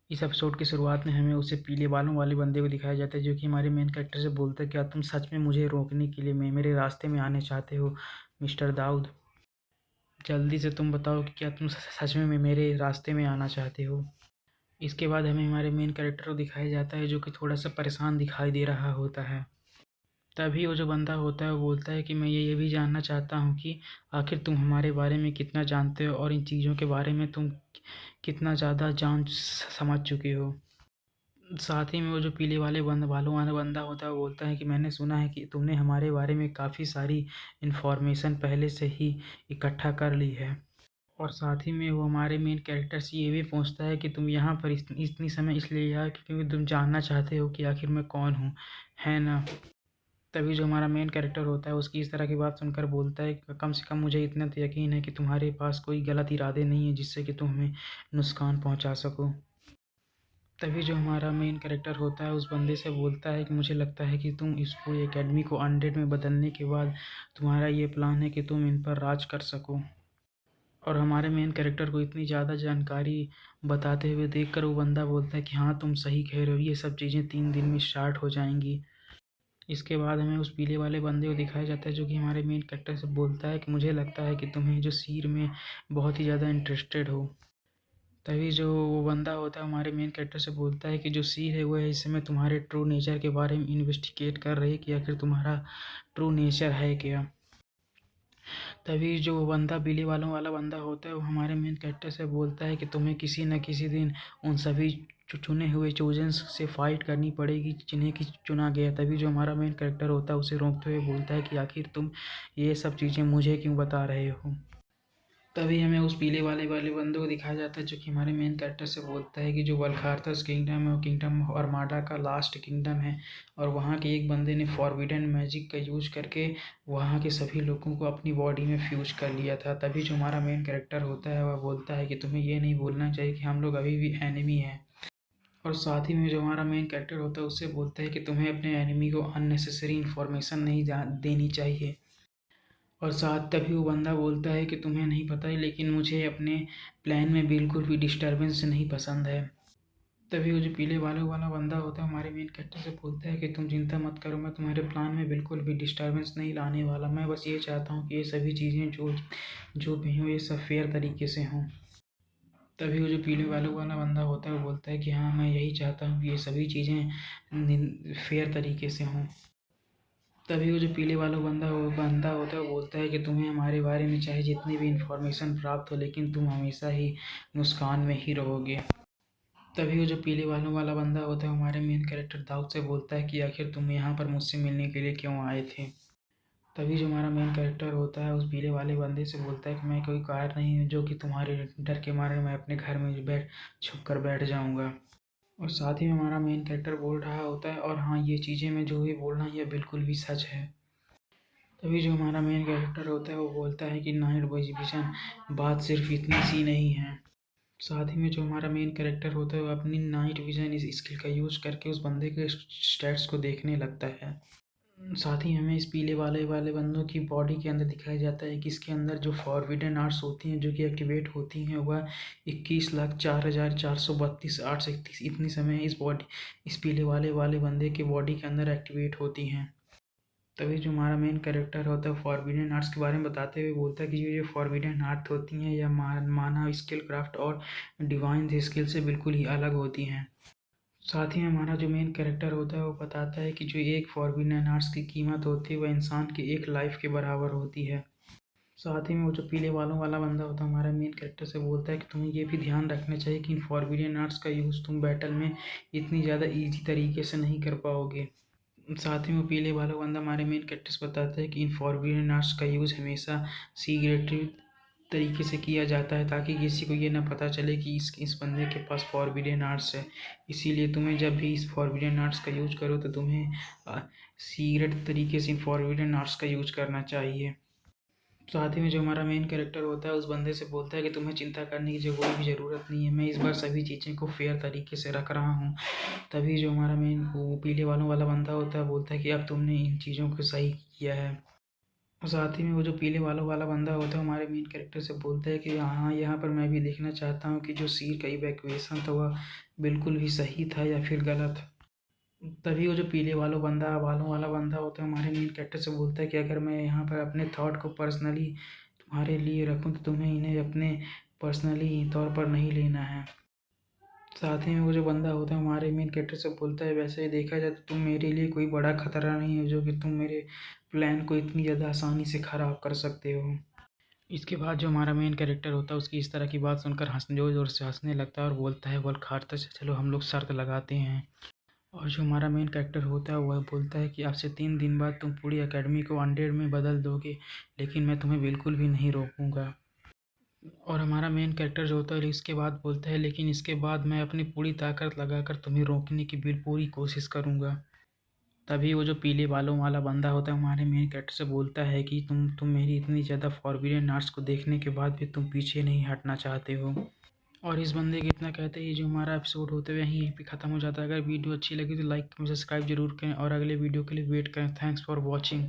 इस एपिसोड की शुरुआत में हमें उसे पीले बालों वाले बंदे को दिखाया जाता है, जो कि हमारे मेन कैरेक्टर से बोलता है, क्या तुम सच में मुझे रोकने के लिए मेरे रास्ते में आने चाहते हो मिस्टर दाऊद? जल्दी से तुम बताओ कि क्या तुम सच में मेरे रास्ते में आना चाहते हो। इसके बाद हमें हमारे मेन कैरेक्टर को दिखाया जाता है, जो कि थोड़ा सा परेशान दिखाई दे रहा होता है। तभी वो जो बंदा होता है वो बोलता है कि मैं ये भी जानना चाहता हूँ कि आखिर तुम हमारे बारे में कितना जानते हो और इन चीज़ों के बारे में तुम कितना ज़्यादा जान समझ चुके हो। साथ ही में वो जो पीले वाले बालों वाला बंदा होता है वो बोलता है कि मैंने सुना है कि तुमने हमारे बारे में काफ़ी सारी इन्फॉर्मेशन पहले से ही इकट्ठा कर ली है। और साथ ही में वो हमारे मेन कैरेक्टर से ये भी पूछता है कि तुम यहाँ पर इतनी समय इसलिए आए क्योंकि तुम जानना चाहते हो कि आखिर मैं कौन हूँ, है ना? तभी जो हमारा मेन कैरेक्टर होता है उसकी इस तरह की बात सुनकर बोलता है कि कम से कम मुझे इतना तो यकीन है कि तुम्हारे पास कोई गलत इरादे नहीं है जिससे कि तुम हमें नुकसान पहुँचा सको। तभी जो हमारा मेन कैरेक्टर होता है उस बंदे से बोलता है कि मुझे लगता है कि तुम इस पूरी एकेडमी को अनडेड में बदलने के बाद तुम्हारा ये प्लान है कि तुम इन पर राज कर सको। और हमारे मेन कैरेक्टर को इतनी ज़्यादा जानकारी बताते हुए देखकर वो बंदा बोलता है कि हाँ तुम सही कह रहे हो, ये सब चीज़ें 3 दिन में स्टार्ट हो जाएंगी। इसके बाद हमें उस पीले वाले बंदे को दिखाया जाता है, जो कि हमारे मेन कैरेक्टर से बोलता है कि मुझे लगता है कि तुम्हें जो सीर में बहुत ही ज़्यादा इंटरेस्टेड हो। तभी जो वो बंदा होता है हमारे मेन कैरेक्टर से बोलता है कि जो सीर है वो है इस समय तुम्हारे ट्रू नेचर के बारे में इन्वेस्टिगेट कर रही है कि आखिर तुम्हारा ट्रू नेचर है क्या। तभी जो बंदा बिल्ली वालों वाला बंदा होता है वो हमारे मेन कैरेक्टर से बोलता है कि तुम्हें किसी न किसी दिन उन सभी चुने हुए चोजन्स से फाइट करनी पड़ेगी जिन्हें कि चुना गया। तभी जो हमारा मेन कैरेक्टर होता है उसे रोकते हुए बोलता है कि आखिर तुम ये सब चीज़ें मुझे क्यों बता रहे हो। तभी हमें उस पीले वाले वाले बंदे को दिखाया जाता है, जो कि हमारे मेन कैरेक्टर से बोलता है कि जो वल्खार्थस किंगडम है वो किंगडम आर्माडा का लास्ट किंगडम है और वहाँ के एक बंदे ने फॉरबिडन मैजिक का यूज करके वहाँ के सभी लोगों को अपनी बॉडी में फ्यूज कर लिया था। तभी जो हमारा मेन कैरेक्टर होता है वह बोलता है कि तुम्हें ये नहीं भूलना चाहिए कि हम लोग अभी भी एनिमी हैं। और साथ ही में जो हमारा मेन कैरेक्टर होता है उससे बोलता है कि तुम्हें अपने एनिमी को अननेसेसरी इन्फॉर्मेशन नहीं देनी चाहिए। और साथ तभी वो बंदा बोलता है कि तुम्हें नहीं पता है लेकिन मुझे अपने प्लान में बिल्कुल भी डिस्टरबेंस नहीं पसंद है। तभी वो जो पीले बालों वाला बंदा होता है हमारे मेन कैरेक्टर से बोलता है कि तुम चिंता मत करो, मैं तुम्हारे प्लान में बिल्कुल भी डिस्टरबेंस नहीं लाने वाला। मैं बस ये चाहता हूँ कि ये सभी चीज़ें जो जो भी हों ये सब फेयर तरीके से हों। तभी वो जो पीले बालों वाला बंदा होता है वो बोलता है कि हाँ मैं यही चाहता हूँ कि ये सभी चीज़ें फेयर तरीके से हों। तभी वो जो पीले वाला बंदा होता है वो बोलता है कि तुम्हें हमारे बारे में चाहे जितनी भी इंफॉर्मेशन प्राप्त हो लेकिन तुम हमेशा ही मुस्कान में ही रहोगे। तभी वो जो पीले बालों वाला बंदा होता है हमारे मेन कैरेक्टर दाऊद से बोलता है कि आखिर तुम यहाँ पर मुझसे मिलने के लिए क्यों आए थे। तभी जो हमारा मेन कैरेक्टर होता है उस पीले वाले बंदे से बोलता है कि मैं कोई कार नहीं हूँ जो कि तुम्हारे डर के मारे मैं अपने घर में छुप कर बैठ जाऊँगा। और साथ ही में हमारा मेन कैरेक्टर बोल रहा होता है और हाँ ये चीज़ें मैं जो भी बोल रहा हूँ ये बिल्कुल भी सच है। तभी जो हमारा मेन कैरेक्टर होता है वो बोलता है कि नाइट विजन बात सिर्फ इतनी सी नहीं है। साथ ही में जो हमारा मेन कैरेक्टर होता है वो अपनी नाइट विजन इस स्किल का यूज करके उस बंदे के स्टैट्स को देखने लगता है। साथ ही हमें इस पीले वाले बंदों की बॉडी के अंदर दिखाया जाता है कि इसके अंदर जो फॉरबिडन आर्ट्स होती हैं जो कि एक्टिवेट होती हैं वह 21,04,432 इतनी समय इस पीले वाले बंदे के बॉडी के अंदर एक्टिवेट होती हैं। तभी जो हमारा मेन कैरेक्टर होता है फॉरबिडन आर्ट्स के बारे में बताते हुए बोलता है कि ये जो फॉरबिडन आर्ट होती हैं या माना स्किल क्राफ्ट और डिवाइन स्किल से बिल्कुल ही अलग होती हैं। साथ ही हमारा जो मेन कैरेक्टर होता है वो बताता है कि जो एक फॉरबिडन आर्ट्स की कीमत होती है वह इंसान की एक लाइफ के बराबर होती है। साथ ही में वो जो पीले बालों वाला बंदा होता है हमारा मेन कैरेक्टर से बोलता है कि तुम्हें ये भी ध्यान रखना चाहिए कि इन फॉरबिडन आर्ट्स का यूज़ तुम बैटल में इतनी ज़्यादा ईजी तरीके से नहीं कर पाओगे। साथ ही में पीले वाला बंदा हमारे मेन कैरेक्टर्स बताता है कि इन फॉरबिडन आर्ट्स का यूज़ हमेशा सीक्रेटिव तरीके से किया जाता है ताकि किसी को ये ना पता चले कि इस बंदे के पास फॉरबिडन आर्ट्स है। इसीलिए तुम्हें जब भी इस फॉरबिडन आर्ट्स का यूज करो तो तुम्हें सीक्रेट तरीके से इन फॉरबिडन आर्ट्स का यूज करना चाहिए। साथ ही में जो हमारा मेन कैरेक्टर होता है उस बंदे से बोलता है कि तुम्हें चिंता करने की जो कोई भी ज़रूरत नहीं है, मैं इस बार सभी चीज़ें को फेयर तरीके से रख रहा हूँ। तभी जो हमारा मेन वो पीले वालों वाला बंदा होता है बोलता है कि अब तुमने इन चीज़ों को सही किया है। और साथ ही में वो जो पीले बालों वाला बंदा होता है हमारे मेन कैरेक्टर से बोलता है कि हाँ यहाँ पर मैं भी देखना चाहता हूँ कि जो सीर का इवैक्यूएशन था वह बिल्कुल भी सही था या फिर गलत। तभी वो जो पीले बालों वाला बंदा होता है हमारे मेन कैरेक्टर से बोलता है कि अगर मैं यहाँ पर अपने थॉट को पर्सनली तुम्हारे लिए रखूँ तो तुम्हें इन्हें अपने पर्सनली तौर पर नहीं लेना है। साथ ही में वो जो बंदा होता है हमारे मेन कैरेक्टर से बोलता है वैसे ही देखा जाए तो तुम मेरे लिए कोई बड़ा खतरा नहीं हो जो कि तुम मेरे प्लान को इतनी ज़्यादा आसानी से ख़राब कर सकते हो। इसके बाद जो हमारा मेन कैरेक्टर होता है उसकी इस तरह की बात सुनकर ज़ोर ज़ोर से हंसने लगता है और बोलता है बोल खारता से चलो हम लोग शर्त लगाते हैं। और जो हमारा मेन कैरेक्टर होता है वह बोलता है कि आज से 3 दिन बाद तुम पूरी अकेडमी को 100 में बदल दोगे लेकिन मैं तुम्हें बिल्कुल भी नहीं रोकूंगा। और हमारा मेन कैरेक्टर जो होता है इसके बाद बोलता है लेकिन इसके बाद मैं अपनी पूरी ताकत लगाकर तुम्हें रोकने की पूरी कोशिश करूंगा। तभी वो जो पीले बालों वाला बंदा होता है हमारे मेन कैरेक्टर से बोलता है कि तुम मेरी इतनी ज़्यादा फॉरबिडन आर्ट्स को देखने के बाद भी तुम पीछे नहीं हटना चाहते हो। और इस बंदे के इतना कहते ही जो हमारा एपिसोड होते हुए यहीं पे ख़त्म हो जाता है। अगर वीडियो अच्छी लगी तो लाइक सब्सक्राइब जरूर करें और अगले वीडियो के लिए वेट करें। Thanks for watching.